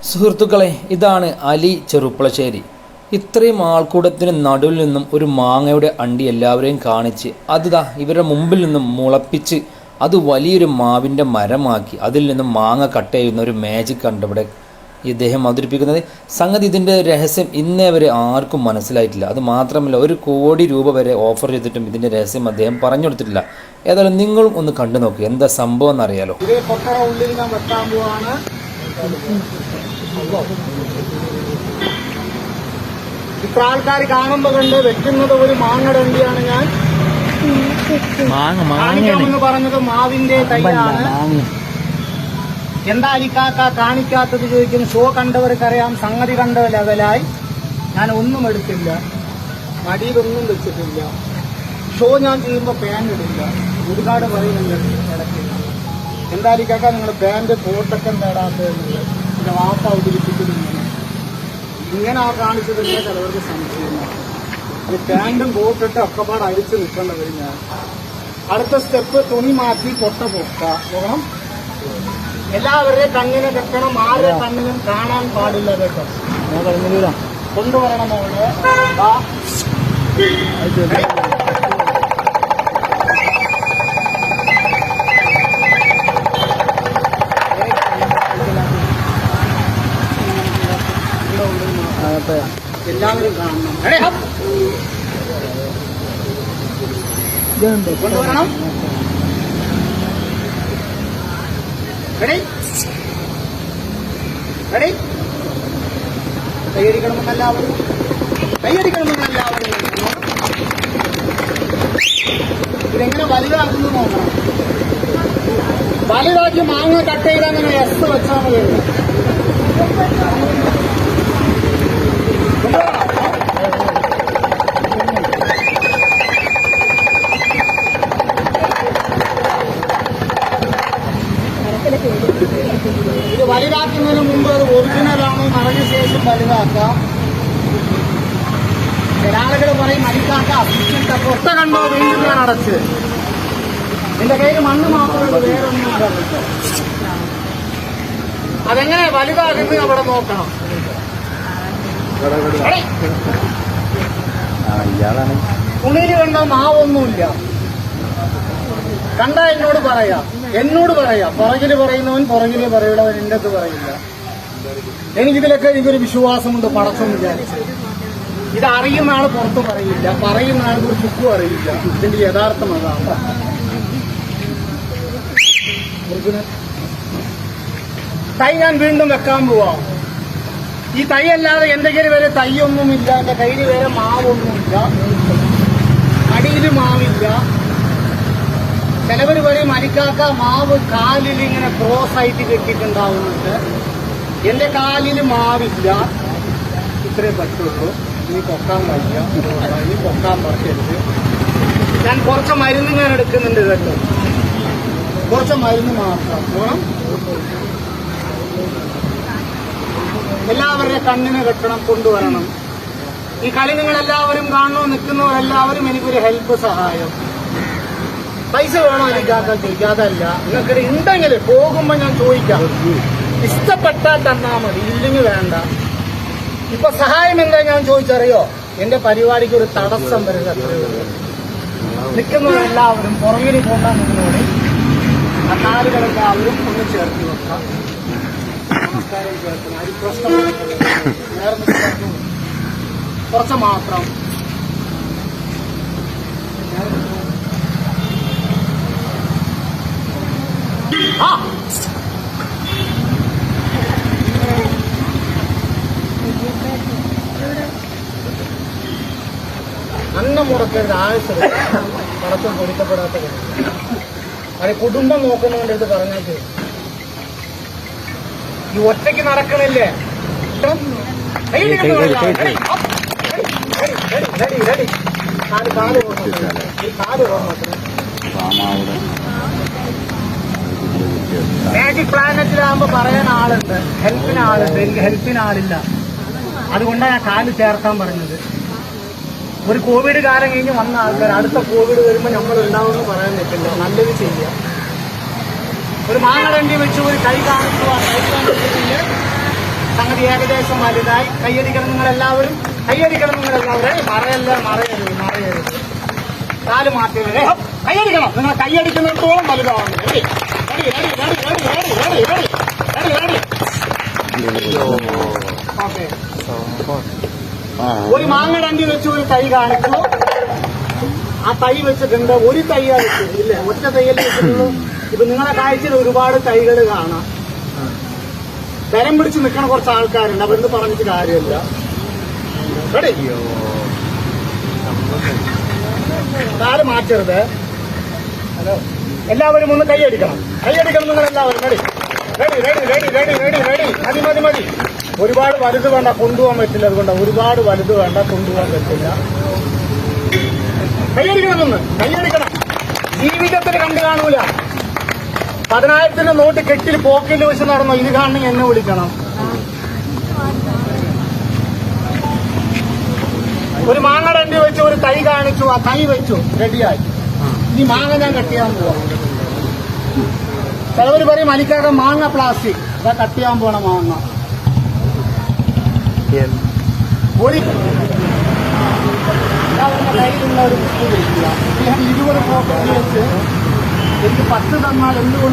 സുഹൃത്തുക്കളെ, ഇതാണ് അലി ചെറുപ്പളശ്ശേരി. ഇത്രയും ആൾക്കൂട്ടത്തിന് നടുവിൽ നിന്നും ഒരു മാങ്ങയുടെ അണ്ടി എല്ലാവരെയും കാണിച്ച് അതിതാ ഇവരുടെ മുമ്പിൽ നിന്നും മുളപ്പിച്ച് അത് വലിയൊരു മാവിൻ്റെ മരമാക്കി അതിൽ നിന്നും മാങ്ങ കട്ട് ചെയ്യുന്ന ഒരു മാജിക് കണ്ട് ഇവിടെ ഇദ്ദേഹം അവതരിപ്പിക്കുന്നത്. സംഗതി ഇതിൻ്റെ രഹസ്യം ഇന്നേ വരെ ആർക്കും മനസ്സിലായിട്ടില്ല. അത് മാത്രമല്ല, 1 കോടി രൂപ വരെ ഓഫർ ചെയ്തിട്ടും ഇതിൻ്റെ രഹസ്യം അദ്ദേഹം പറഞ്ഞു കൊടുത്തിട്ടില്ല. ഏതായാലും നിങ്ങളും ഒന്ന് കണ്ടു നോക്കുക, എന്താ സംഭവം എന്നറിയാലോ. ഇത്ര ആൾക്കാർ കാണുമ്പോ കണ്ട് വെക്കുന്നത് ഒരു മാങ്ങടണ്ടിയാണ്. ഞാൻ കാണിക്കാമെന്ന് പറഞ്ഞത് മാവിന്റെ തൈയാണ്. എന്താ അലിക്കാക്ക കാണിക്കാത്തത് ചോദിക്കും. ഷോ കണ്ടവർക്കറിയാം, സംഗതി കണ്ട ലെവലായി. ഞാൻ ഒന്നും എടുത്തില്ല, മടിയിലൊന്നും വെച്ചിട്ടില്ല. ഷോ ഞാൻ ചെയ്യുമ്പോ പാൻറ് ഇടില്ല. ഒരുപാട് പറയുന്നുണ്ട് ഇടയ്ക്ക്. എന്താ അലിക്കാക്ക നിങ്ങൾ പാൻറ് കോട്ടൊക്കെ നേടാത്തതെന്നുള്ളത് എന്റെ വാപ്പ അവതരിപ്പിക്കുന്നില്ല. ഇങ്ങനെ ആ കാണിച്ചതിന്റെ ചിലവർക്ക് സംശയമാണ്. ഈ പാൻറും കോട്ടിട്ട് ഒക്കെപ്പാട് അടിച്ച് നിൽക്കേണ്ടവർ ഞാൻ. അടുത്ത സ്റ്റെപ്പ് തുണി മാറ്റി പൊട്ട പോകണം. എല്ലാവരുടെയും കണ്ണിനെ കെട്ടണം. ആരുടെ കണ്ണിനും കാണാൻ പാടില്ല കേട്ടോ. കൊണ്ടുവരണം അവിടെ. എല്ലാവരും കാണണം. കൊണ്ടുവരണം. കൈയടിക്കണമെന്നെല്ലാവരും ഇതെങ്ങനെ വലുതാക്കുന്നു നോക്കണം. വലുതാക്കി മാങ്ങ കട്ട് ചെയ്ത് അങ്ങനെ എസ് വെച്ചാൽ മതി. ഇത് വലുതാക്കുന്നതിന് മുമ്പ് അത് ഒറിജിനലാണോ നടന്ന ശേഷം വലുതാക്കാം. ചില ആളുകൾ പറയും അരിക്കാക്കാം പൊട്ട കണ്ടോ വീണ്ടും ഞാൻ അടച്ച്. എന്റെ കയ്യിൽ മണ്ണ് മാത്രമേ വേറെ ഒന്നും അടച്ചിട്ടോ. അതെങ്ങനെ വലുതാകുന്നത് അവിടെ നോക്കണം. തുണിയിൽ കണ്ട മാവൊന്നുമില്ല. കണ്ട എന്നോട് പറയാ. പുറകില് പറയുന്നവൻ പുറകില് പറയുന്നവൻ എന്റെ അടുത്ത് പറയില്ല. എനിക്കിതിലൊക്കെ എനിക്കൊരു വിശ്വാസമുണ്ട്. പടച്ചം വിചാരിച്ച് ഇത് അറിയുന്ന ആള് പുറത്ത് പറയില്ല, പറയുന്ന ആൾക്ക് ഒരു ചുക്കും അറിയില്ല. ഇതിന്റെ യഥാർത്ഥം അതാണ്. തൈ ഞാൻ വീണ്ടും വെക്കാൻ പോവാം. ഈ തൈ അല്ലാതെ എന്റെ കയ്യിൽ വരെ തൈയൊന്നുമില്ല. എന്റെ കയ്യിൽ വരെ മാവൊന്നുമില്ല. അടിയിൽ മാവില്ല. ചിലവർ പറയും അരിക്കാക്ക മാവ് കാലിൽ ഇങ്ങനെ ക്രോസ് ആയിട്ട് കെട്ടിയിട്ടുണ്ടാവുന്നുണ്ട്. എന്റെ കാലിൽ മാവില്ല. ഇത്രേ പറ്റുള്ളൂ. ഇനി പൊക്കാൻ വയ്യ. ഇനി പൊക്കാൻ പറ്റരുത്. ഞാൻ കുറച്ച് മരുന്ന് ഞാൻ എടുക്കുന്നുണ്ട് കേട്ടോ. കുറച്ച് മരുന്ന് മാത്രം വേണം. എല്ലാവരുടെ കണ്ണിനെ കെട്ടണം, കൊണ്ടുവരണം. ഈ കളി നിങ്ങളെല്ലാവരും കാണണോ? നിൽക്കുന്നവരെല്ലാവരും എനിക്കൊരു ഹെൽപ്പ്, സഹായം. പൈസ വേണോ എനിക്കാക്കാൻ ചോദിക്കാതല്ല. നിങ്ങൾക്ക് ഉണ്ടെങ്കിൽ പോകുമ്പോ ഞാൻ ചോദിക്കാം. ഇഷ്ടപ്പെട്ടാൽ തന്നാ മതി, ഇല്ലെങ്കിൽ വേണ്ട. ഇപ്പൊ സഹായം എന്താ ഞാൻ ചോദിച്ചറിയോ? എന്റെ പരിപാടിക്ക് ഒരു തടസ്സം വരുന്നത്. നിൽക്കുന്നവരെല്ലാവരും പുറകിൽ പോകാൻ നിന്നോട് ആ കാലുകളെല്ലാവരും ഒന്ന് ചേർത്ത് വെക്കാം. നമസ്കാരം ചേർക്കണം. അത് പ്രശ്നമാണ്. നേർന്ന് ചേർത്ത് കുറച്ച് മാത്രം. അന്നം മുടക്കരുത്. ആവശ്യം പടക്കം കൊടുക്കപ്പെടാത്ത അത് കുടുംബം നോക്കുന്നതിന്റെ അടുത്ത് പറഞ്ഞേക്ക്. ഈ ഒറ്റയ്ക്ക് നടക്കണില്ലേ? മാജിക് പ്ലാനറ്റിലാകുമ്പോ പറയാൻ ആളുണ്ട്, ഹെൽപ്പിന് ആളുണ്ട്. എനിക്ക് ഹെൽപ്പിന് ആളില്ല. അതുകൊണ്ടാണ് ഞാൻ കാല് ചേർക്കാൻ പറഞ്ഞത്. ഒരു കോവിഡ് കാലം കഴിഞ്ഞ് വന്ന ആൾക്കാർ അടുത്ത കോവിഡ് വരുമ്പോൾ നമ്മൾ ഉണ്ടാവുമെന്ന് പറയാൻ പറ്റില്ല. നല്ലത് ചെയ്യാം. ഒരു മാങ്ങടണ്ടി വെച്ച് ഒരു കൈ കാണിക്കുക, സംഗതി ഏകദേശം വലുതായി. കയ്യടിക്കണം നിങ്ങളെല്ലാവരും, കയ്യടിക്കണം നിങ്ങളെല്ലാവരും. മറയരുത്. കാല് മാറ്റരുത്. കയ്യടിക്കണം. നിങ്ങൾ കയ്യടിക്കുന്നിടത്തോളം വലുതാവുന്നു. ഓക്കെ. ഒരു മാങ്ങ അണ്ടി വെച്ച് ഒരു തൈ കാണിച്ചു. ആ തൈ വെച്ചിട്ടുണ്ട്. ഒരു തൈയാ വെച്ചത് ഇല്ലേ, ഒറ്റ തൈയല്ലേ വെച്ചിട്ടുള്ളൂ. ഇപ്പൊ നിങ്ങളെ കാഴ്ചയിൽ ഒരുപാട് തൈകൾ കാണാം. ബലം പിടിച്ച് നിൽക്കണ കുറച്ച് ആൾക്കാരുണ്ട്. അവരെന്ന് പറഞ്ഞിട്ട് കാര്യമില്ല. റെഡി? കാല് മാറ്റരുത്. ഹലോ, എല്ലാവരും ഒന്ന് കൈയടിക്കണം. നിങ്ങൾ എല്ലാവരും. റെഡി. മതി. ഒരുപാട് വലുത് വേണ്ട, കൊണ്ടുപോകാൻ പറ്റില്ല. അതുകൊണ്ട് ഒരുപാട് വലുത് വേണ്ട, കൊണ്ടുപോകാൻ പറ്റില്ല. കൈയടിക്കണം. ജീവിതത്തിൽ കണ്ടു കാണൂല. 10,000 നോട്ട് കെട്ടിൽ പോക്കറ്റിൽ വെച്ച് നടന്നോ, ഇത് കാണണമെങ്കിൽ എന്നെ വിളിക്കണം. ഒരു മാങ്ങ അണ്ടി വെച്ച് ഒരു തൈ കാണിച്ചു. ആ തൈ വെച്ചു, റെഡിയായി. ഈ മാങ്ങ ഞാൻ കട്ട് ചെയ്യാൻ പോവാം. ചിലവർ പറയും അലിക്കാക്ക മാങ്ങ പ്ലാസ്റ്റിക്. അതാ കട്ട് ചെയ്യാൻ പോണ മാങ്ങ. ഒരു കയ്യിലുള്ള ഒരു ബുക്ക് വയ്ക്കുക. അദ്ദേഹം 20 പോക്കറ്റിൽ വെച്ച് എനിക്ക് 10 തന്നാൽ എന്തുകൊണ്ട്